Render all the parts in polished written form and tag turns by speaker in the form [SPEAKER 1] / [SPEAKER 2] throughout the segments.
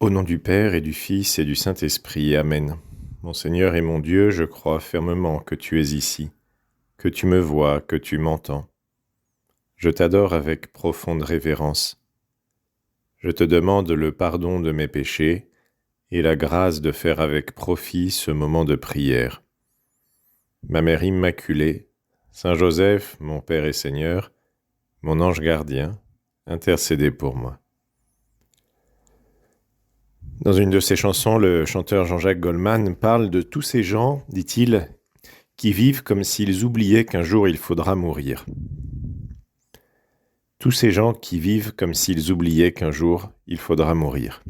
[SPEAKER 1] Au nom du Père et du Fils et du Saint-Esprit, Amen. Mon Seigneur et mon Dieu, je crois fermement que tu es ici, que tu me vois, que tu m'entends. Je t'adore avec profonde révérence. Je te demande le pardon de mes péchés et la grâce de faire avec profit ce moment de prière. Ma Mère Immaculée, Saint Joseph, mon Père et Seigneur, mon ange gardien, intercédez pour moi. Dans une de ses chansons, le chanteur Jean-Jacques Goldman parle de tous ces gens, dit-il, qui vivent comme s'ils oubliaient qu'un jour il faudra mourir. Tous ces gens qui vivent comme s'ils oubliaient qu'un jour il faudra mourir.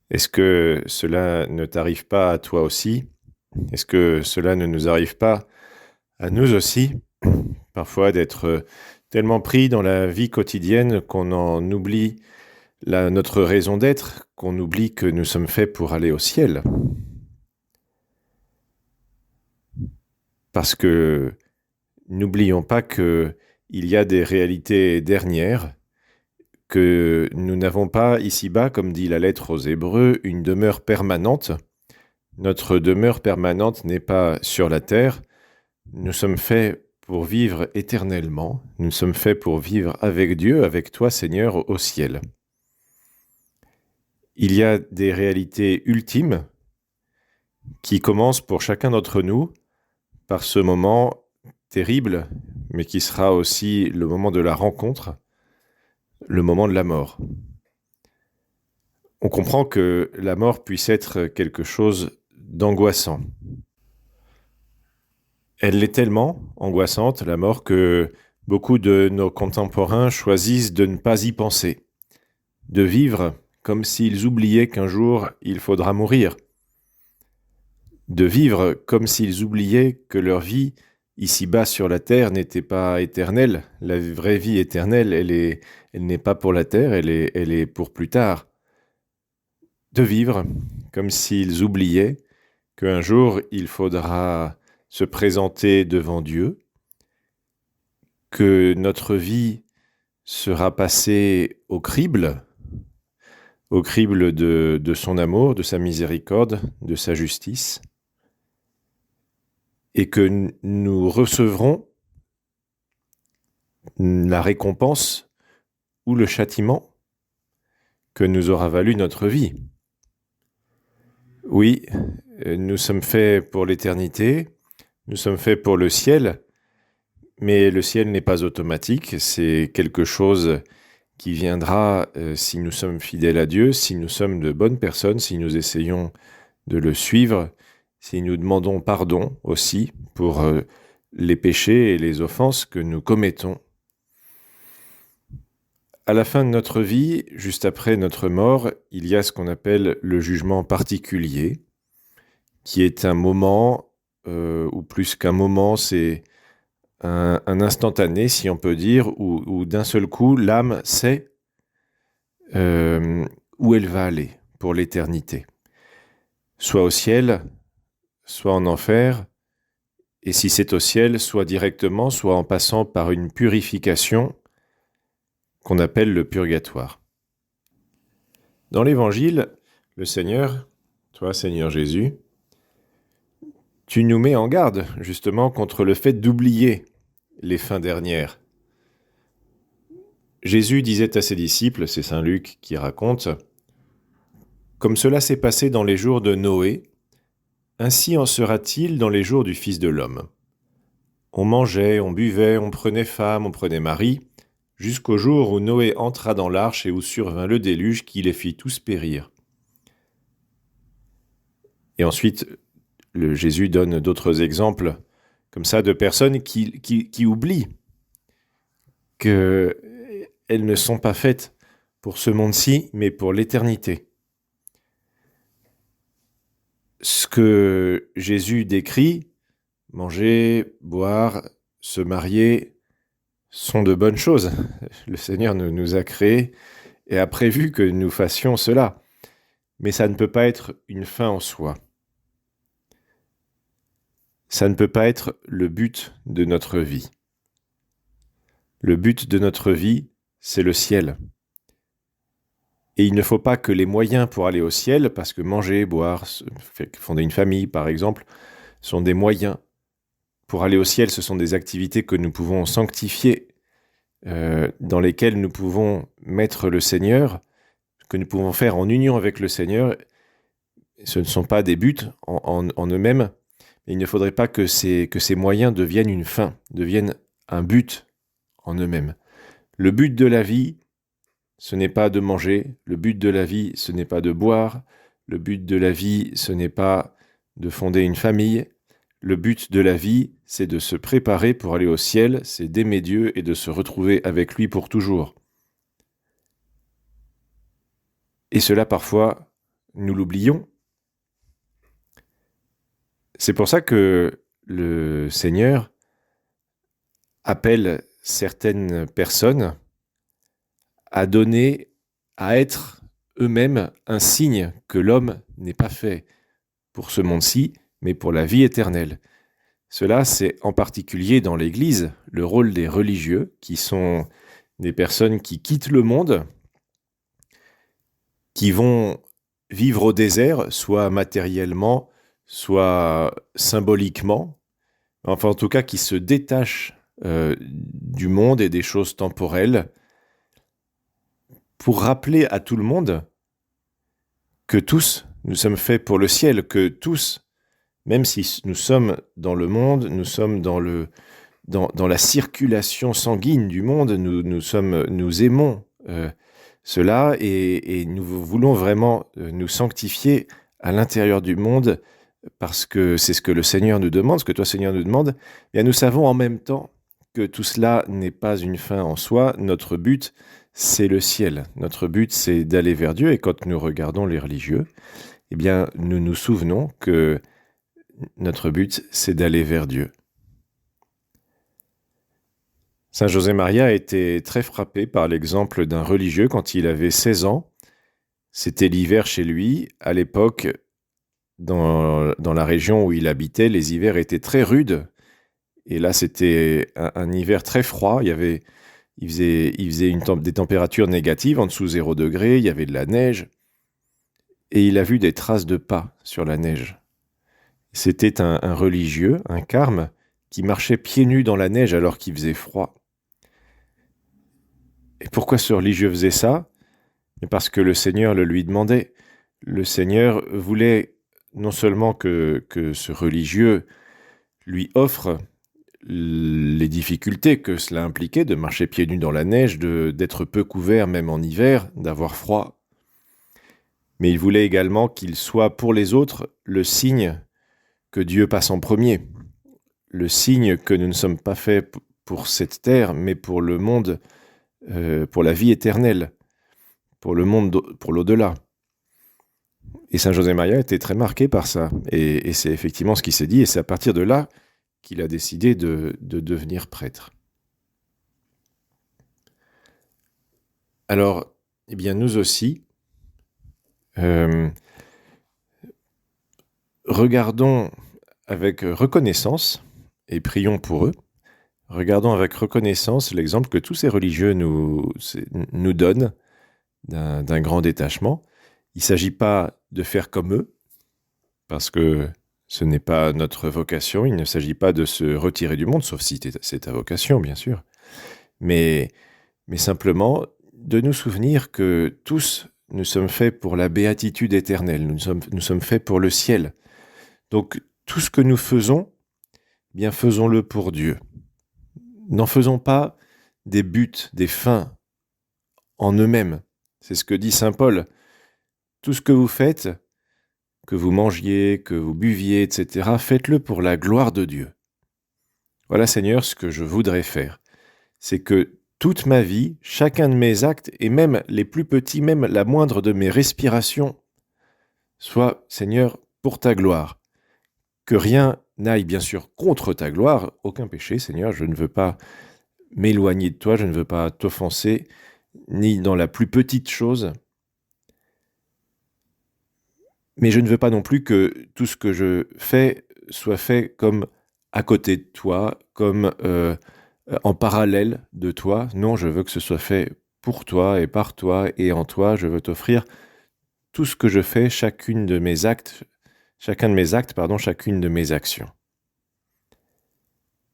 [SPEAKER 1] Est-ce que cela ne t'arrive pas à toi aussi? Est-ce que cela ne nous arrive pas à nous aussi, parfois d'être tellement pris dans la vie quotidienne qu'on en oublie notre raison d'être, qu'on oublie que nous sommes faits pour aller au ciel? Parce que n'oublions pas qu'il y a des réalités dernières, que nous n'avons pas ici-bas, comme dit la lettre aux Hébreux, une demeure permanente. Notre demeure permanente n'est pas sur la terre. Nous sommes faits pour vivre éternellement. Nous sommes faits pour vivre avec Dieu, avec toi, Seigneur, au ciel. Il y a des réalités ultimes qui commencent pour chacun d'entre nous par ce moment terrible, mais qui sera aussi le moment de la rencontre, le moment de la mort. On comprend que la mort puisse être quelque chose d'angoissant. Elle l'est tellement angoissante, la mort, que beaucoup de nos contemporains choisissent de ne pas y penser, de vivre comme s'ils oubliaient qu'un jour il faudra mourir, de vivre comme s'ils oubliaient que leur vie ici-bas sur la terre n'était pas éternelle. La vraie vie éternelle, elle n'est pas pour la terre, elle est pour plus tard. De vivre comme s'ils oubliaient qu'un jour il faudra se présenter devant Dieu, que notre vie sera passée au crible de son amour, de sa miséricorde, de sa justice, et que nous recevrons la récompense ou le châtiment que nous aura valu notre vie. Oui, nous sommes faits pour l'éternité, nous sommes faits pour le ciel, mais le ciel n'est pas automatique, c'est quelque chose qui viendra si nous sommes fidèles à Dieu, si nous sommes de bonnes personnes, si nous essayons de le suivre, si nous demandons pardon aussi pour les péchés et les offenses que nous commettons. À la fin de notre vie, juste après notre mort, il y a ce qu'on appelle le jugement particulier, qui est un moment, ou plus qu'un moment, c'est un instantané, si on peut dire, où d'un seul coup, l'âme sait où elle va aller pour l'éternité. Soit au ciel, soit en enfer, et si c'est au ciel, soit directement, soit en passant par une purification qu'on appelle le purgatoire. Dans l'Évangile, le Seigneur, toi Seigneur Jésus, tu nous mets en garde justement contre le fait d'oublier les fins dernières. Jésus disait à ses disciples, c'est Saint Luc qui raconte, « Comme cela s'est passé dans les jours de Noé, ainsi en sera-t-il dans les jours du Fils de l'homme. On mangeait, on buvait, on prenait femme, on prenait mari, jusqu'au jour où Noé entra dans l'arche et où survint le déluge qui les fit tous périr. » Et ensuite, Jésus donne d'autres exemples comme ça de personnes qui oublient qu'elles ne sont pas faites pour ce monde-ci, mais pour l'éternité. Ce que Jésus décrit, manger, boire, se marier, sont de bonnes choses. Le Seigneur nous a créés et a prévu que nous fassions cela. Mais ça ne peut pas être une fin en soi. Ça ne peut pas être le but de notre vie. Le but de notre vie, c'est le ciel. Et il ne faut pas que les moyens pour aller au ciel, parce que manger, boire, fonder une famille, par exemple, sont des moyens. Pour aller au ciel, ce sont des activités que nous pouvons sanctifier, dans lesquelles nous pouvons mettre le Seigneur, que nous pouvons faire en union avec le Seigneur. Ce ne sont pas des buts en eux-mêmes. Il ne faudrait pas que ces moyens deviennent une fin, deviennent un but en eux-mêmes. Le but de la vie, ce n'est pas de manger. Le but de la vie, ce n'est pas de boire. Le but de la vie, ce n'est pas de fonder une famille. Le but de la vie, c'est de se préparer pour aller au ciel, c'est d'aimer Dieu et de se retrouver avec lui pour toujours. Et cela, parfois, nous l'oublions. C'est pour ça que le Seigneur appelle certaines personnes à donner, à être eux-mêmes un signe que l'homme n'est pas fait pour ce monde-ci, mais pour la vie éternelle. Cela, c'est en particulier dans l'Église, le rôle des religieux, qui sont des personnes qui quittent le monde, qui vont vivre au désert, soit matériellement, soit symboliquement, enfin en tout cas qui se détachent du monde et des choses temporelles, pour rappeler à tout le monde que tous, nous sommes faits pour le ciel, que tous, même si nous sommes dans le monde, nous sommes dans la circulation sanguine du monde, nous aimons cela et nous voulons vraiment nous sanctifier à l'intérieur du monde parce que c'est ce que le Seigneur nous demande, ce que toi Seigneur nous demande. Bien, nous savons en même temps que tout cela n'est pas une fin en soi. Notre but, c'est le ciel. Notre but, c'est d'aller vers Dieu. Et quand nous regardons les religieux, eh bien, nous nous souvenons que notre but, c'est d'aller vers Dieu. Saint José Maria a été très frappé par l'exemple d'un religieux quand il avait 16 ans. C'était l'hiver chez lui. À l'époque, dans la région où il habitait, les hivers étaient très rudes. Et là, c'était un hiver très froid. Il faisait des températures négatives, en dessous 0 degré. Il y avait de la neige. Et il a vu des traces de pas sur la neige. C'était un religieux, un carme, qui marchait pieds nus dans la neige alors qu'il faisait froid. Et pourquoi ce religieux faisait ça ? Parce que le Seigneur le lui demandait. Le Seigneur voulait non seulement que ce religieux lui offre les difficultés que cela impliquait de marcher pieds nus dans la neige, d'être peu couvert même en hiver, d'avoir froid, mais il voulait également qu'il soit pour les autres le signe que Dieu passe en premier, le signe que nous ne sommes pas faits pour cette terre, mais pour le monde, pour la vie éternelle, pour le monde, pour l'au-delà. Et Saint José Maria était très marqué par ça. Et c'est effectivement ce qui s'est dit, et c'est à partir de là qu'il a décidé de devenir prêtre. Alors, eh bien, nous aussi, regardons avec reconnaissance, et prions pour eux, regardons avec reconnaissance l'exemple que tous ces religieux nous donnent d'un grand détachement. Il ne s'agit pas de faire comme eux, parce que ce n'est pas notre vocation, il ne s'agit pas de se retirer du monde, sauf si c'est ta vocation, bien sûr, mais simplement de nous souvenir que tous, nous sommes faits pour la béatitude éternelle, nous sommes faits pour le ciel. Donc, tout ce que nous faisons, bien faisons-le pour Dieu. N'en faisons pas des buts, des fins en eux-mêmes. C'est ce que dit saint Paul. Tout ce que vous faites, que vous mangiez, que vous buviez, etc., faites-le pour la gloire de Dieu. Voilà, Seigneur, ce que je voudrais faire. C'est que toute ma vie, chacun de mes actes, et même les plus petits, même la moindre de mes respirations, soit, Seigneur, pour ta gloire. Que rien n'aille, bien sûr, contre ta gloire, aucun péché, Seigneur, je ne veux pas m'éloigner de toi, je ne veux pas t'offenser, ni dans la plus petite chose. Mais je ne veux pas non plus que tout ce que je fais soit fait comme à côté de toi, comme en parallèle de toi. Non, je veux que ce soit fait pour toi et par toi et en toi, je veux t'offrir tout ce que je fais, chacun de mes actes, chacune de mes actions.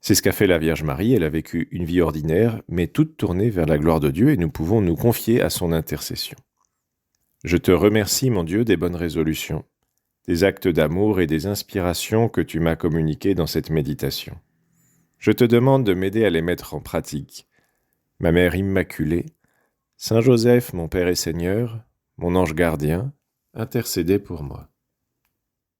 [SPEAKER 1] C'est ce qu'a fait la Vierge Marie, elle a vécu une vie ordinaire, mais toute tournée vers la gloire de Dieu, et nous pouvons nous confier à son intercession. Je te remercie, mon Dieu, des bonnes résolutions, des actes d'amour et des inspirations que tu m'as communiquées dans cette méditation. Je te demande de m'aider à les mettre en pratique. Ma Mère Immaculée, Saint Joseph, mon Père et Seigneur, mon ange gardien, intercédez pour moi.